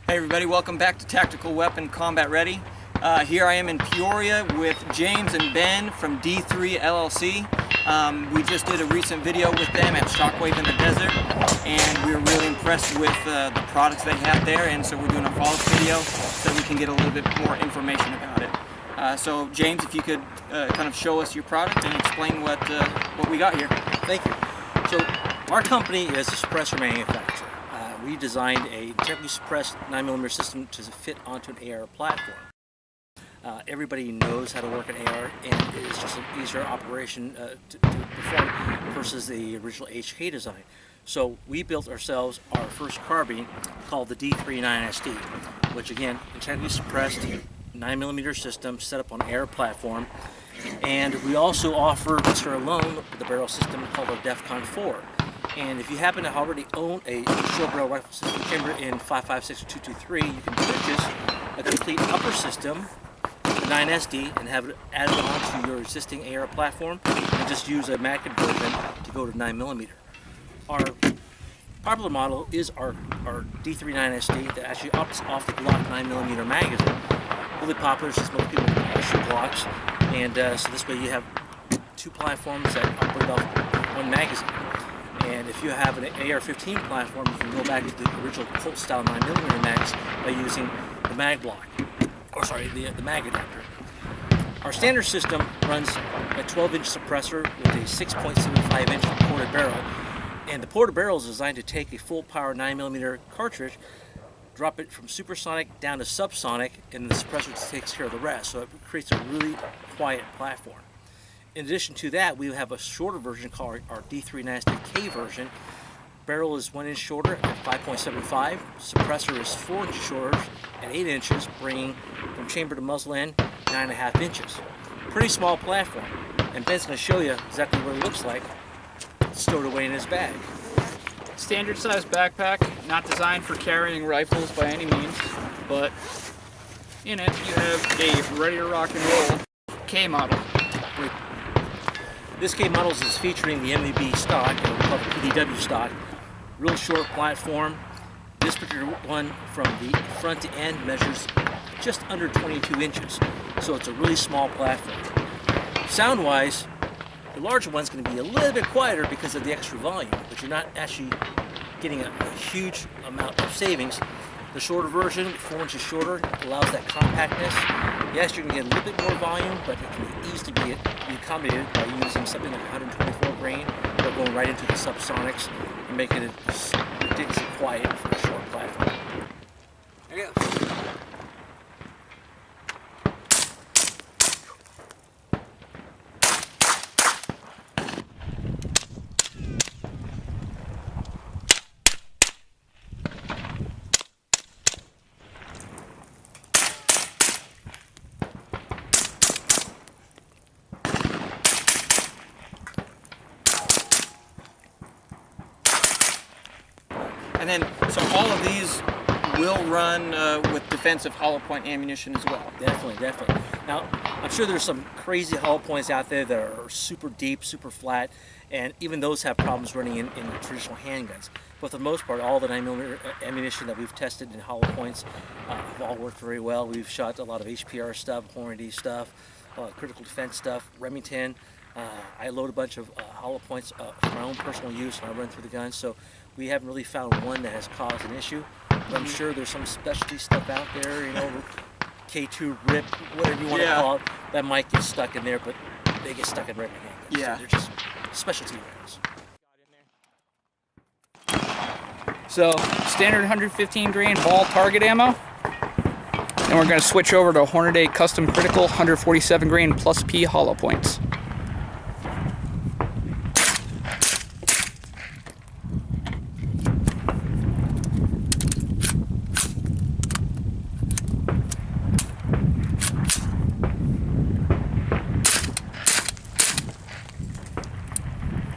Hey everybody, welcome back to Tactical Weapon Combat Ready. Here I am in Peoria with James and Ben from D3LLC. We just did a recent video with them at Shockwave in the Desert, and we were really impressed with the products they have there, and so we're doing a follow-up video so we can get a little bit more information about it. So James, if you could kind of show us your product and explain what we got here. Thank you. So our company is a suppressor manufacturer. We designed a integrally suppressed 9mm system to fit onto an AR platform. Everybody knows how to work an AR, and it's just an easier operation to perform versus the original HK design. So we built ourselves our first carbine called the D3-9SD, which again, integrally suppressed 9mm system set up on an AR platform. And we also offer this alone with the barrel system called a DEFCON 4. And if you happen to already own a short barrel rifle system chamber in 5.56 or 223, you can purchase a complete upper system, the 9SD, and have it added on to your existing AR platform, and just use a mag conversion to go to 9mm. Our popular model is our D3-9SD that actually opts off the Glock 9mm magazine. Really popular since most people shoot Glocks, and so this way you have two platforms that operate off one magazine. And if you have an AR-15 platform, you can go back to the original Colt style 9mm mags by using the mag block, or sorry, the mag adapter. Our standard system runs a 12-inch suppressor with a 6.75-inch ported barrel, and the ported barrel is designed to take a full power 9mm cartridge, drop it from supersonic down to subsonic, and the suppressor takes care of the rest. So it creates a really quiet platform. In addition to that, we have a shorter version called our D3-9SDK version. Barrel is 1 inch shorter at 5.75. Suppressor is 4 inches shorter at 8 inches, bringing from chamber to muzzle end 9.5 inches. Pretty small platform. And Ben's going to show you exactly what it looks like stowed away in his bag. Standard size backpack, not designed for carrying rifles by any means, but in it you have a ready to rock and roll K model. This K model is featuring the MEB stock, or we call it PDW stock. Real short platform. This particular one from the front to end measures just under 22 inches. So it's a really small platform. Sound-wise, the larger one's going to be a little bit quieter because of the extra volume, but you're not actually getting a huge amount of savings. The shorter version, 4 inches shorter, allows that compactness. Yes, you're going to get a little bit more volume, but it can easily be accommodated by using something like 124 grain, or going right into the subsonics and making it ridiculously quiet for a short platform. There you go. And then, so all of these will run with defensive hollow point ammunition as well. Definitely, definitely. Now, I'm sure there's some crazy hollow points out there that are super deep, super flat, and even those have problems running in the traditional handguns. But for the most part, all the 9mm ammunition that we've tested in hollow points have all worked very well. We've shot a lot of HPR stuff, Hornady stuff, critical defense stuff, Remington. I load a bunch of hollow points for my own personal use when I run through the gun, so we haven't really found one that has caused an issue. But I'm sure there's some specialty stuff out there, you know, K2 RIP, whatever you want to call it, that might get stuck in there, but they get stuck in regular handguns. Yeah. So they're just specialty rounds. So standard 115 grain ball target ammo. And we're going to switch over to Hornady Custom Critical 147 grain plus P hollow points.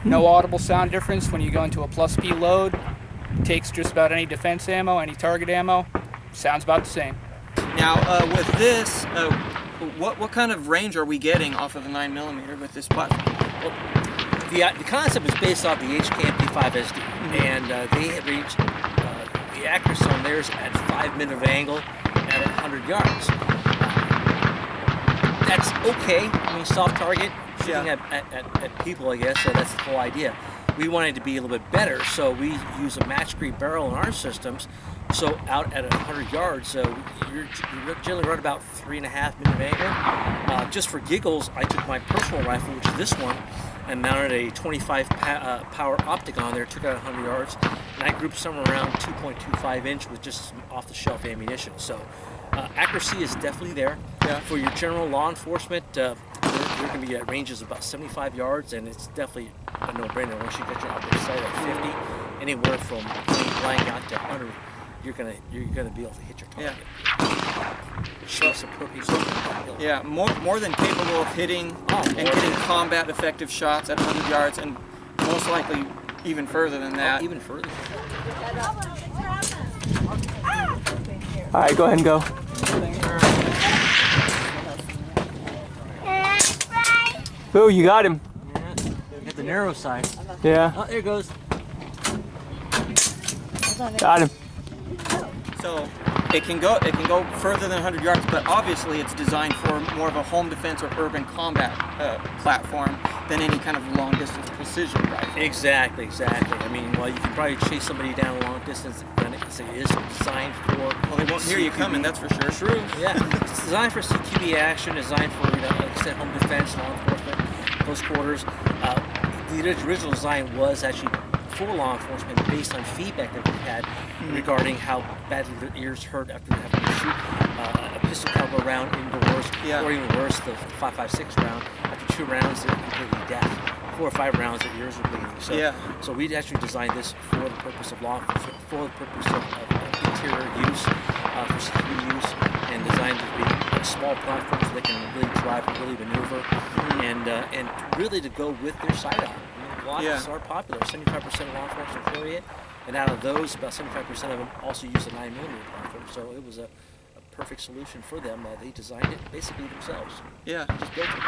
No audible sound difference when you go into a plus P load. Takes just about any defense ammo, any target ammo. Sounds about the same. Now, with this, what kind of range are we getting off of the 9mm with this platform? Well, the concept is based off the HK D3-9SD, and they have reached the accuracy on theirs at 5 minute of angle at 100 yards. That's okay. I mean, soft target, shooting at people, I guess, so that's the whole idea. We wanted to be a little bit better, so we use a match-grade barrel in our systems. So out at 100 yards, you're generally right about 3.5 minute of angle. Just for giggles, I took my personal rifle, which is this one, and mounted a 25 power optic on there, took out 100 yards, and I grouped somewhere around 2.25 inch with just some off-the-shelf ammunition. So accuracy is definitely there. Yeah. For your general law enforcement, you're going to be at ranges of about 75 yards, and it's definitely a no-brainer. Once you get your optic sight at 50, anywhere from point blank out to 100, you're gonna be able to hit your target. Yeah, more than capable of hitting and getting combat effective shots at 100 yards, and most likely even further than that. Even further. All right, go ahead and go. Boo, you got him. Yeah, hit the narrow side. Yeah. Oh, there it goes. Got him. So it can go further than 100 yards, but obviously it's designed for more of a home defense or urban combat platform than any kind of long distance precision rifle. Exactly. I mean, well, you can probably chase somebody down a long distance, and it is designed for. Well, they won't hear you coming, that's for sure. True. Yeah, it's designed for CQB action, designed for, like I said, home defense, law enforcement, close quarters. The original design was actually for law enforcement based on feedback that we had regarding how badly their ears hurt after having to shoot a pistol caliber round indoors, or even worse, the 5.56 round. After 2 rounds, they're completely deaf. 4 or 5 rounds, their ears are bleeding. So we actually designed this for the purpose of law enforcement, for the purpose of interior use, for security use, and designed to be a small platform so they can really drive and really maneuver, and really to go with their sidearm. Glocks are popular. 75% of law enforcement carry it, and out of those, about 75% of them also use a 9mm platform. So it was a perfect solution for them. They designed it basically themselves. Yeah. Just built it.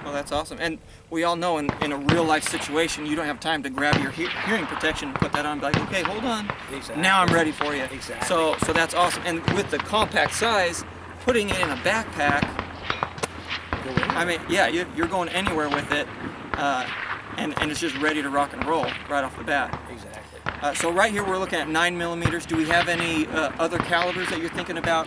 Well, that's awesome. And we all know in a real life situation, you don't have time to grab your hearing protection and put that on and be like, okay, hold on. Exactly. Now I'm ready for you. Exactly. So that's awesome. And with the compact size, putting it in a backpack, I mean, yeah, you're going anywhere with it. And it's just ready to rock and roll right off the bat. Exactly. So right here we're looking at 9mm. Do we have any other calibers that you're thinking about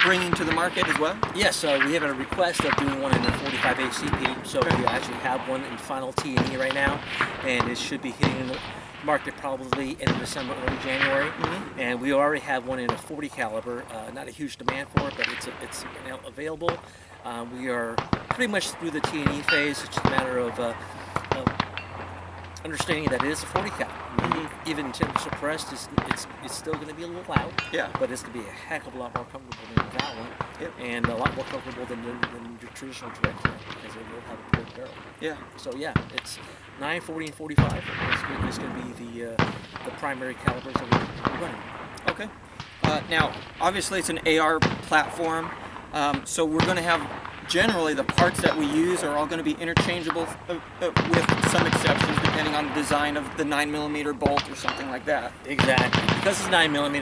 bringing to the market as well? Yes, we have a request of doing one in the 45 ACP. So we actually have one in final T&E right now, and it should be hitting the market probably in December, early January. And we already have one in a 40 caliber. Not a huge demand for it, but it's now available. We are pretty much through the T&E phase. It's just a matter of understanding that it is a 40 cal. Even temperature suppressed, it's still going to be a little loud. Yeah. But it's going to be a heck of a lot more comfortable than that one. And a lot more comfortable than your traditional direct hit, because it will have a port barrel. Yeah. So yeah, it's 9, 40, and 45. It's going to be the primary calibers that we're running. Okay. Now, obviously it's an AR platform, so we're going to have generally the parts that we use are all going to be interchangeable with some exceptions depending on the design of the 9mm bolt or something like that. Exactly. Because it's 9mm,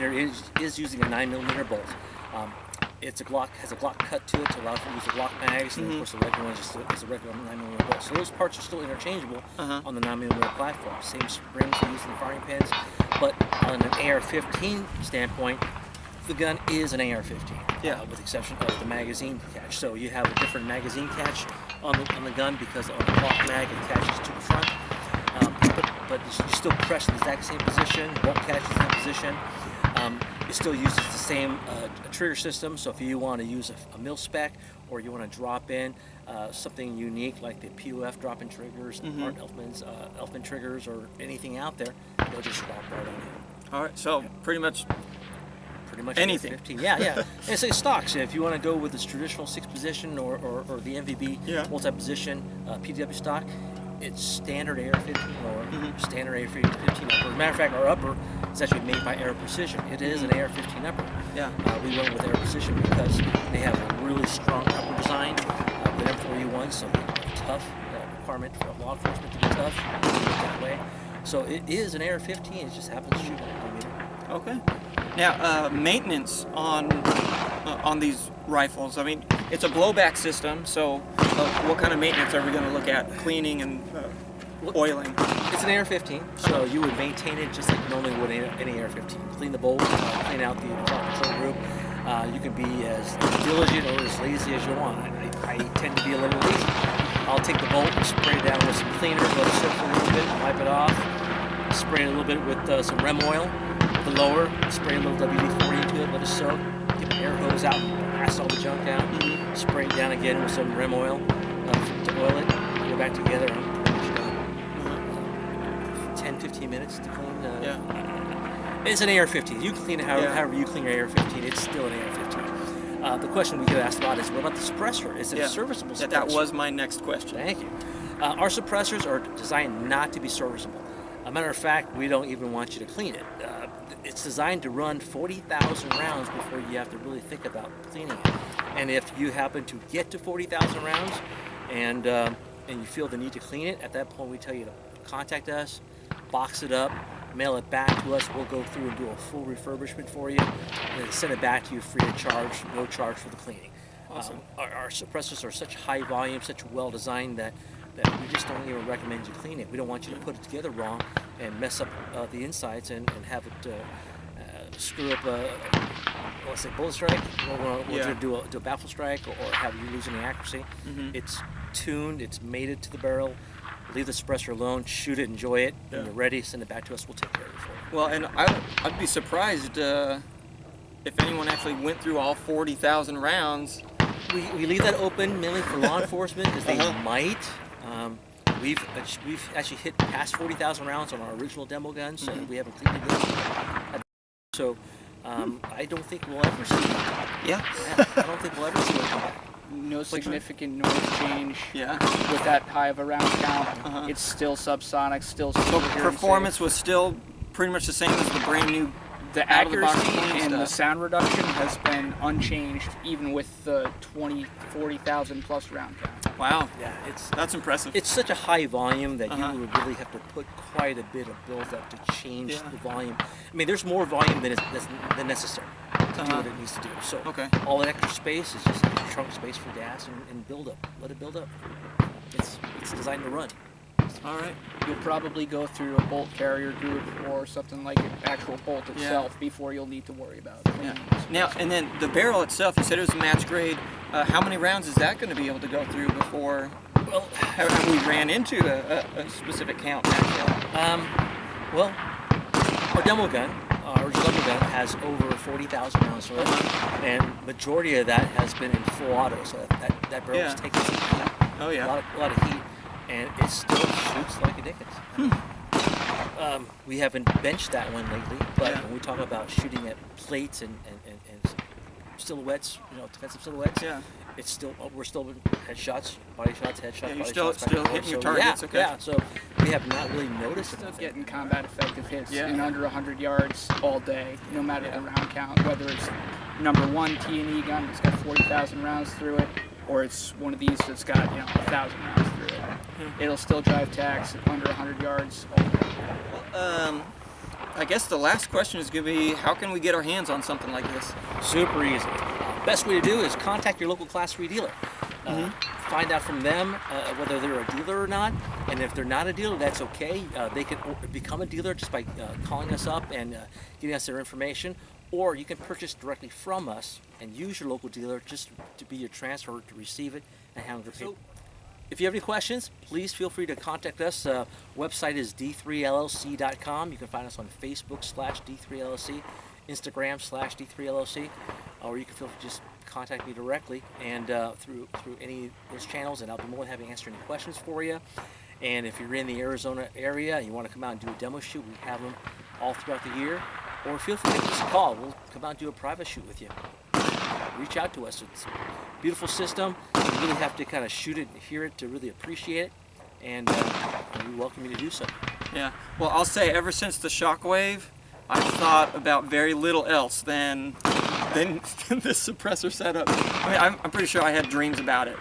it is using a 9mm bolt. It's has a Glock cut to it to allow for use of Glock mags, and of course the regular one is a regular 9mm bolt. So those parts are still interchangeable on the 9mm platform. Same springs are used in the firing pins, but on an AR-15 standpoint, the gun is an AR-15, with the exception of the magazine catch. So you have a different magazine catch on the gun because of the Glock mag, it catches to the front. But you still press in the exact same position, bolt catches in that position. It still uses the same trigger system, so if you want to use a mil-spec or you want to drop in something unique like the POF drop-in triggers, Art Elfman triggers, or anything out there, they'll just drop right on in. All right, so pretty much anything. 15. Yeah. And it's like stocks. If you want to go with this traditional 6-position or the MVB multi-position PW stock, it's standard AR-15 or standard AR-15 upper. As a matter of fact, our upper is actually made by Air Precision. It is an AR-15 upper. Yeah. We went with Air Precision because they have a really strong upper design. The M41, so tough requirement for law enforcement to be tough that way. So it is an AR-15. It just happens to shoot 9mm. Okay. Now, maintenance on these rifles. I mean, it's a blowback system, so what kind of maintenance are we going to look at? Cleaning and oiling? It's an AR-15, so you would maintain it just like you normally would any AR-15. Clean the bolt, clean out the control group. You can be as diligent or as lazy as you want. I tend to be a little lazy. I'll take the bolt and spray it down with some cleaner, let it soak for a little bit, wipe it off. Spray it a little bit with some Rem oil. The lower, spray a little WD-40 into it, let it soak. Get the air hose out and blast all the junk out. Spray it down again with some Rem oil to oil it. Go back together. I'm pretty much done. 10-15 minutes to clean. It's an AR-15. You can clean it however you clean your AR-15. It's still an AR-15. The question we get asked a lot is, what about the suppressor? Is it a serviceable suppressor? That was my next question. Thank you. Our suppressors are designed not to be serviceable. As a matter of fact, we don't even want you to clean it. It's designed to run 40,000 rounds before you have to really think about cleaning it. And if you happen to get to 40,000 rounds and you feel the need to clean it, at that point we tell you to contact us, box it up, mail it back to us. We'll go through and do a full refurbishment for you, and then send it back to you free of charge, no charge for the cleaning. Awesome. Our suppressors are such high volume, such well designed that we just don't even recommend you clean it. We don't want you to put it together wrong and mess up the insides and have it screw up let's say bullet strike, or do a baffle strike, or have you lose any accuracy. It's tuned, it's mated to the barrel. Leave the suppressor alone, shoot it, enjoy it. When you're ready, send it back to us. We'll take care of it for you. Well, and I'd be surprised if anyone actually went through all 40,000 rounds. We leave that open mainly for law enforcement because they might. We've actually hit past 40,000 rounds on our original demo guns, so we haven't cleaned it yet. So I don't think we'll ever see it. I don't think we'll ever see it come back. No significant noise change Yeah. with that high of a round count. It's still subsonic, still So super hearing performance safe. was still pretty much the same as the brand new. The out of the box accuracy clean and the stuff. sound reduction has been unchanged, even with the 40,000 plus round count. Wow. Yeah, That's impressive. it's such a high volume that you would really have to put quite a bit of build-up to change the volume. I mean, there's more volume than necessary to do what it needs to do. So all that extra space is just trunk space for gas and build up. Let it build up. It's designed to run. All right. You'll probably go through a bolt carrier group or something like an actual bolt itself before you'll need to worry about it. Now, and then the barrel itself, you said it was a match grade. How many rounds is that going to be able to go through before have we ran into a specific count? Well, our demo gun, our original demo gun, has over 40,000 rounds in it, and majority of that has been in full auto, so that barrel is taking some heat, a lot of heat, and it still shoots like a Dickens. We haven't benched that one lately, but when we talk about shooting at plates and silhouettes, defensive silhouettes, it's still we're still headshots, body shots, headshots. You're body still hitting your targets. So we have not really noticed Still getting combat effective hits in under 100 yards all day, no matter the round count, whether it's number one T&E gun that's got 40,000 rounds through it, or it's one of these that's got 1,000 rounds through it. It'll still drive tags under 100 yards all day. I guess the last question is going to be, how can we get our hands on something like this? Super easy. Best way to do is contact your local Class 3 dealer. Find out from them whether they're a dealer or not, and if they're not a dealer, that's okay. They can become a dealer just by calling us up and getting us their information, or you can purchase directly from us and use your local dealer just to be your transfer to receive it and handle the payment. If you have any questions, please feel free to contact us. Website is D3LLC.com. You can find us on Facebook /D3LLC, Instagram /D3LLC, or you can feel free to just contact me directly and through any of those channels, and I'll be more than happy to answer any questions for you. And if you're in the Arizona area and you want to come out and do a demo shoot, we have them all throughout the year. Or feel free to give us a call. We'll come out and do a private shoot with you. Reach out to us. It's a beautiful system. You really have to kind of shoot it and hear it to really appreciate it, and we welcome you to do so. Yeah. Well, I'll say ever since the Shockwave, I've thought about very little else than this suppressor setup. I mean, I'm pretty sure I had dreams about it.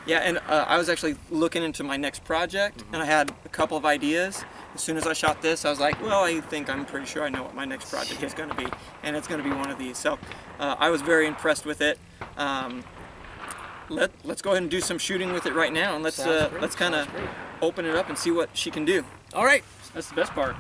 And I was actually looking into my next project, and I had a couple of ideas, as soon as I shot this, I was like, well, I'm pretty sure I know what my next project is going to be, and it's going to be one of these. So I was very impressed with it. Let's go ahead and do some shooting with it right now, and let's kind of open it up and see what she can do. All right, that's the best part.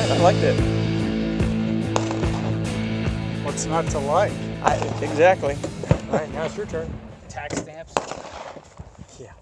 I liked it. What's not to like? Exactly. All right, now it's your turn. Tax stamps. Yeah.